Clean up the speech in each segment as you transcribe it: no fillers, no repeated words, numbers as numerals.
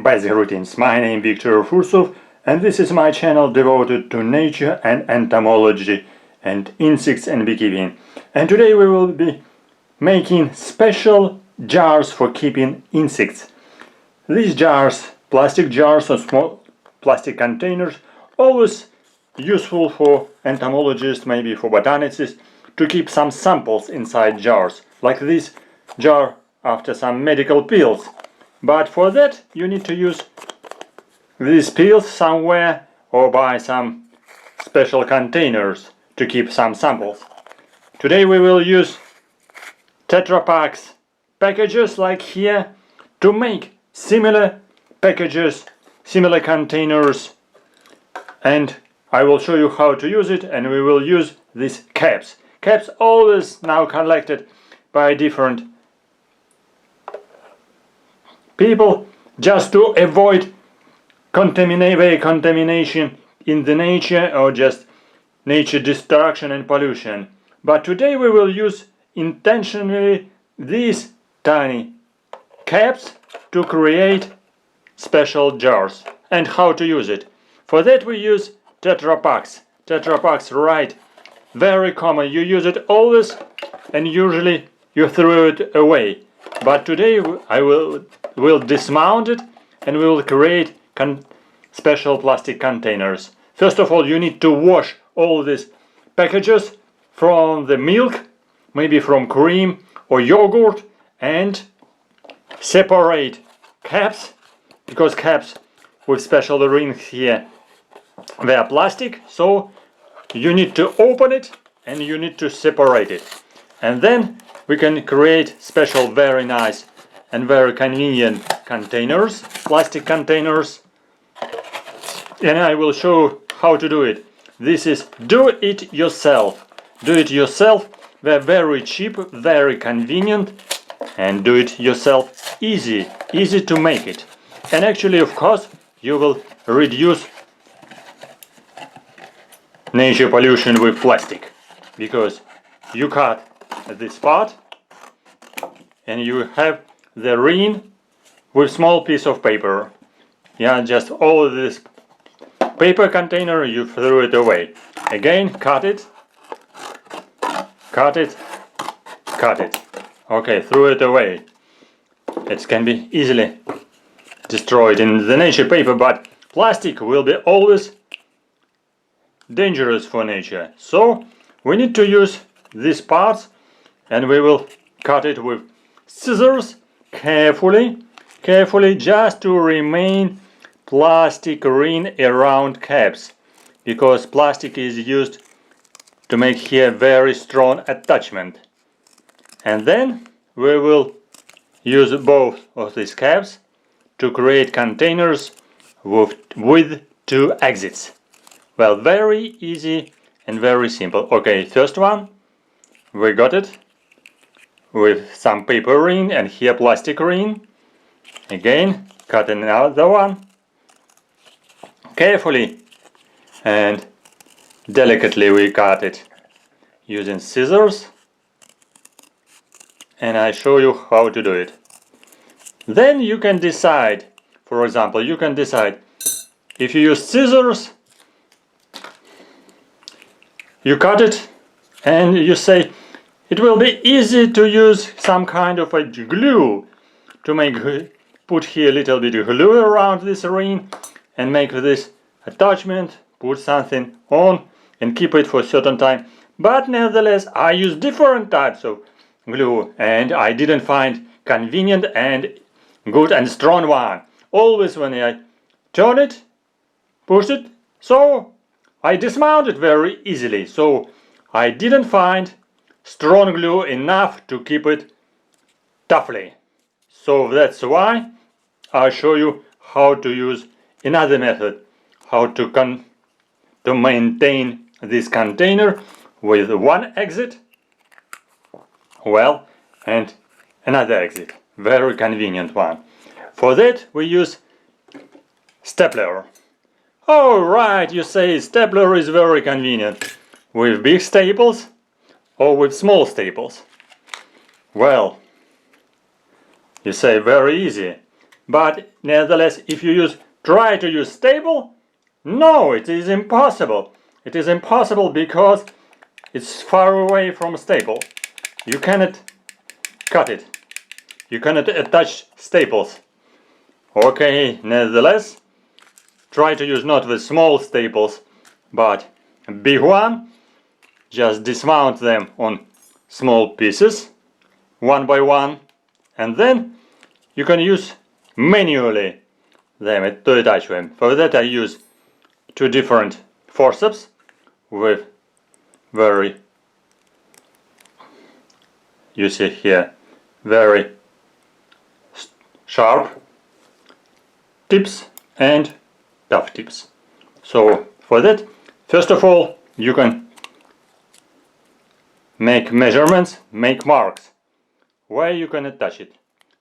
basic routines. My name is Viktor Fursov, and this is my channel devoted to nature and entomology and insects and beekeeping. And today we will be making special jars for keeping insects. These jars, plastic jars or small plastic containers, always useful for entomologists, maybe for botanicists, to keep some samples inside jars, like this jar after some medical pills. But for that you need to use these pills somewhere or buy some special containers to keep some samples. Today we will use Tetra Packs packages like here to make similar packages, similar containers, and I will show you how to use it. And we will use these caps. Caps always now collected by different people just to avoid contamination in the nature or just nature destruction and pollution. But today we will use intentionally these tiny caps to create special jars. And how to use it? For that we use Tetra Packs. Tetra Packs, right, very common. You use it always and usually you throw it away. But today I will dismount it and we will create special plastic containers. First of all, you need to wash all these packages from the milk, maybe from cream or yogurt, and separate caps, because caps with special rings here, they are plastic, so you need to open it and you need to separate it. And then we can create special, very nice and very convenient containers, plastic containers. And I will show how to do it. This is do it yourself. Do it yourself. They're very cheap, very convenient, and do it yourself easy to make it. And actually, of course, you will reduce nature pollution with plastic, because you cut this part and you have the ring with small piece of paper. Yeah, just all this paper container, you throw it away. Again, cut it, cut it, cut it. Okay, throw it away. It can be easily destroyed in the nature paper, but plastic will be always dangerous for nature. So we need to use these parts and we will cut it with scissors carefully, just to remain plastic ring around caps, because plastic is used to make here very strong attachment. And then we will use both of these caps to create containers with two exits. Well, very easy and very simple. Okay, first one, we got it with some paper ring and here plastic ring. Again, cut another one carefully and delicately. We cut it using scissors, and I show you how to do it. Then you can decide, for example, you can decide if you use scissors, you cut it and you say it will be easy to use some kind of a glue to put here a little bit of glue around this ring and make this attachment, put something on and keep it for a certain time. But nevertheless, I use different types of glue and I didn't find convenient and good and strong one. Always when I turn it, push it, so I dismount it very easily. So I didn't find strong glue enough to keep it toughly. So that's why I'll show you how to use another method, how to maintain this container with one exit, well, and another exit, very convenient one. For that we use stapler. Oh right, you say stapler is very convenient with big staples or with small staples. Well, you say very easy. But nevertheless, if you try to use staple, no, it is impossible. It is impossible because it's far away from staple. You cannot cut it. You cannot attach staples. Okay, nevertheless, try to use not the small staples, but a big one. Just dismount them on small pieces, one by one, and then you can use manually them to attach them. For that I use two different forceps with very, you see here, very sharp tips and tough tips. So for that, first of all, you can make measurements, make marks where you can attach it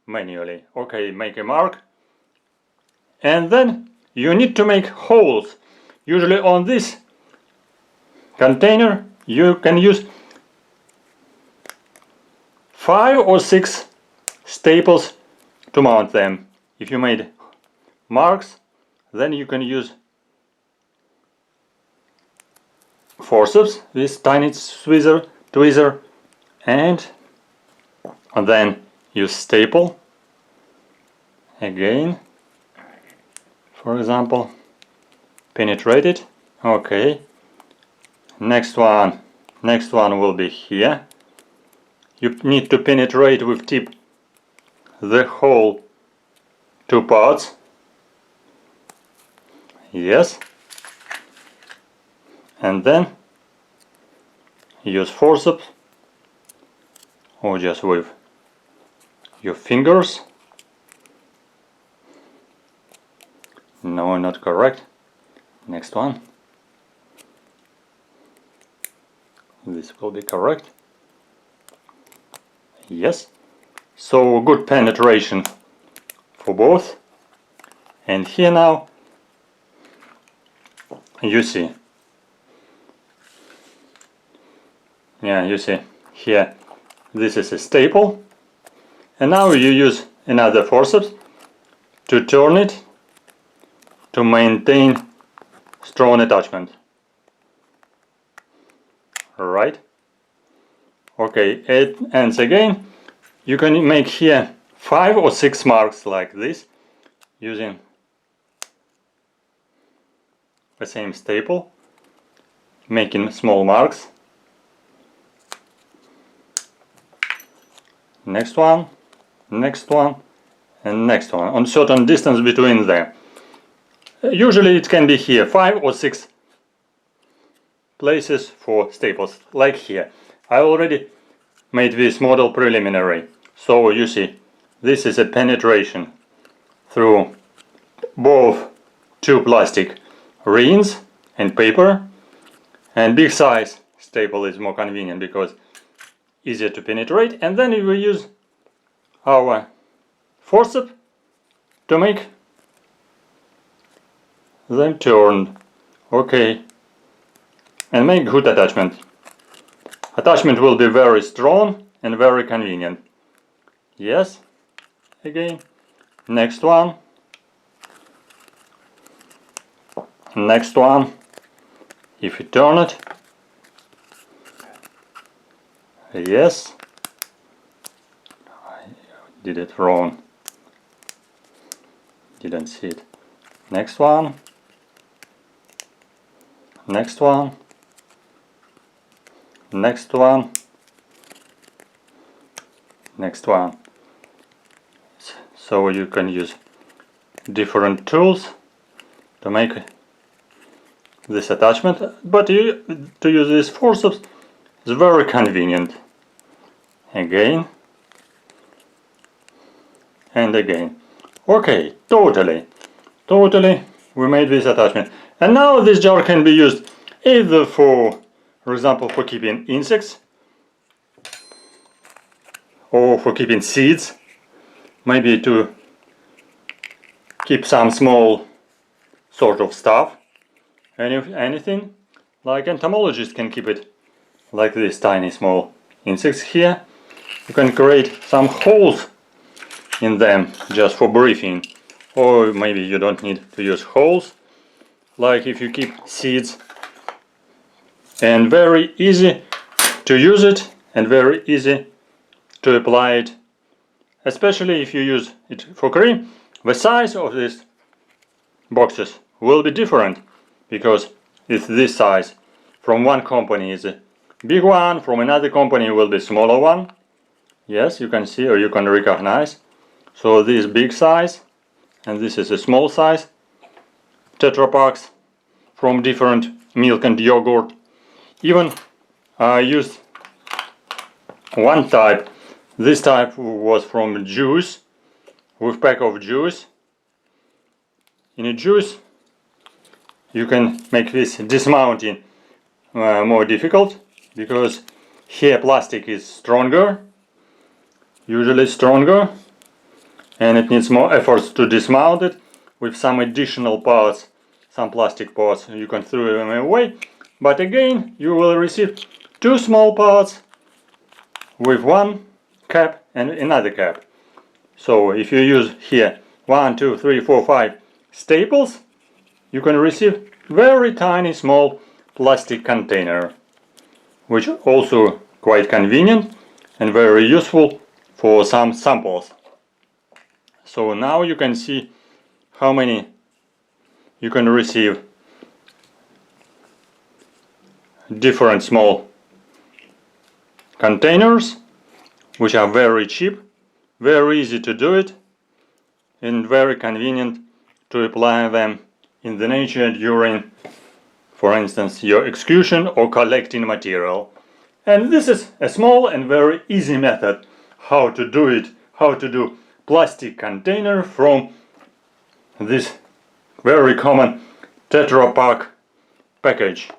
manually. Okay, make a mark, and then you need to make holes. Usually on this container you can use 5 or 6 staples to mount them. If you made marks, then you can use forceps, this tiny tweezer, and then use staple again, for example, penetrate it. Okay, next one will be here. You need to penetrate with tip the whole 2 parts. Yes, and then use forceps or just with your fingers. No, not correct. Next one. This will be correct. Yes. So good penetration for both. And here now you see. Yeah, you see here this is a staple, and now you use another forceps to turn it to maintain strong attachment. Right? Okay, and again you can make here 5 or 6 marks like this using the same staple, making small marks. Next one, and next one on certain distance between them. Usually it can be here 5 or 6 places for staples, like here. I already made this model preliminary, so you see this is a penetration through both 2 plastic rings and paper, and big size staple is more convenient because easier to penetrate. And then we will use our forceps to make them turn. Okay, and make good attachment. Attachment will be very strong and very convenient. Yes, again, next one, if you turn it, yes, I did it wrong, didn't see it. Next one, next one, next one, next one. So you can use different tools to make this attachment, but to use this forceps is very convenient. Again and again. Okay, totally we made this attachment. And now this jar can be used either for example, for keeping insects or for keeping seeds, maybe to keep some small sort of stuff, anything. Like entomologists can keep it like this tiny small insects here. You can create some holes in them just for breathing, or maybe you don't need to use holes, like if you keep seeds. And very easy to use it and very easy to apply it, especially if you use it for cream. The size of these boxes will be different because it's this size. From one company is a big one, from another company will be smaller one. Yes, you can see or you can recognize. So this big size and this is a small size. Tetra Packs from different milk and yogurt. Even I used one type. This type was from juice, with pack of juice. In a juice you can make this dismounting more difficult because here plastic is stronger, usually stronger, and it needs more efforts to dismount it. With some additional parts, some plastic parts, you can throw them away, but again you will receive two small parts with one cap and another cap. So if you use here 1, 2, 3, 4, 5 staples, you can receive very tiny small plastic container, which also quite convenient and very useful for some samples. So now you can see how many you can receive different small containers, which are very cheap, very easy to do it, and very convenient to apply them in the nature during, for instance, your excursion or collecting material. And this is a small and very easy method how to do it, how to do plastic container from this very common Tetra Pak package.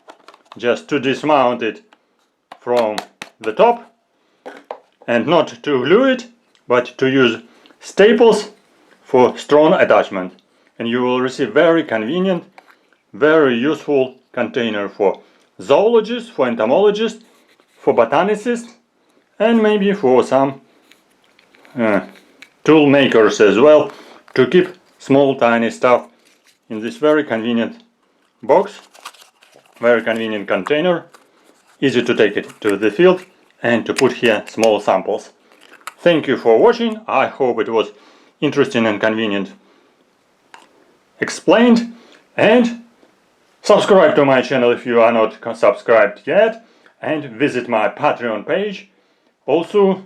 Just to dismount it from the top and not to glue it, but to use staples for strong attachment, and you will receive very convenient, very useful container for zoologists, for entomologists, for botanicists, and maybe for some tool makers as well, to keep small tiny stuff in this very convenient box, very convenient container, easy to take it to the field and to put here small samples. Thank you for watching. I hope it was interesting and convenient explained, and subscribe to my channel if you are not subscribed yet, and visit my Patreon page. Also,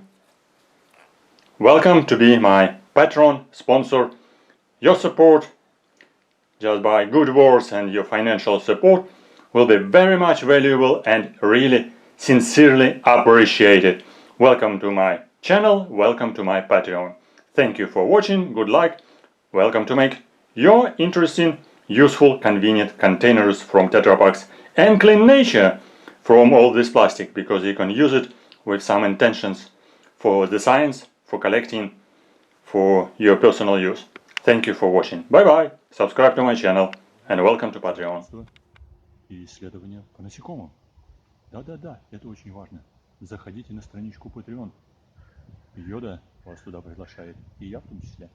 welcome to be my patron sponsor. Your support, just by good words and your financial support, will be very much valuable and really sincerely appreciated. Welcome to my channel, welcome to my Patreon. Thank you for watching, good luck, welcome to make your interesting, useful, convenient containers from Tetra Packs and clean nature from all this plastic, because you can use it with some intentions for the science, for collecting, for your personal use. Thank you for watching. Bye bye, subscribe to my channel and welcome to Patreon. И исследования по насекомым. Да-да-да, это очень важно. Заходите на страничку Patreon. Йода вас туда приглашает, и я в том числе.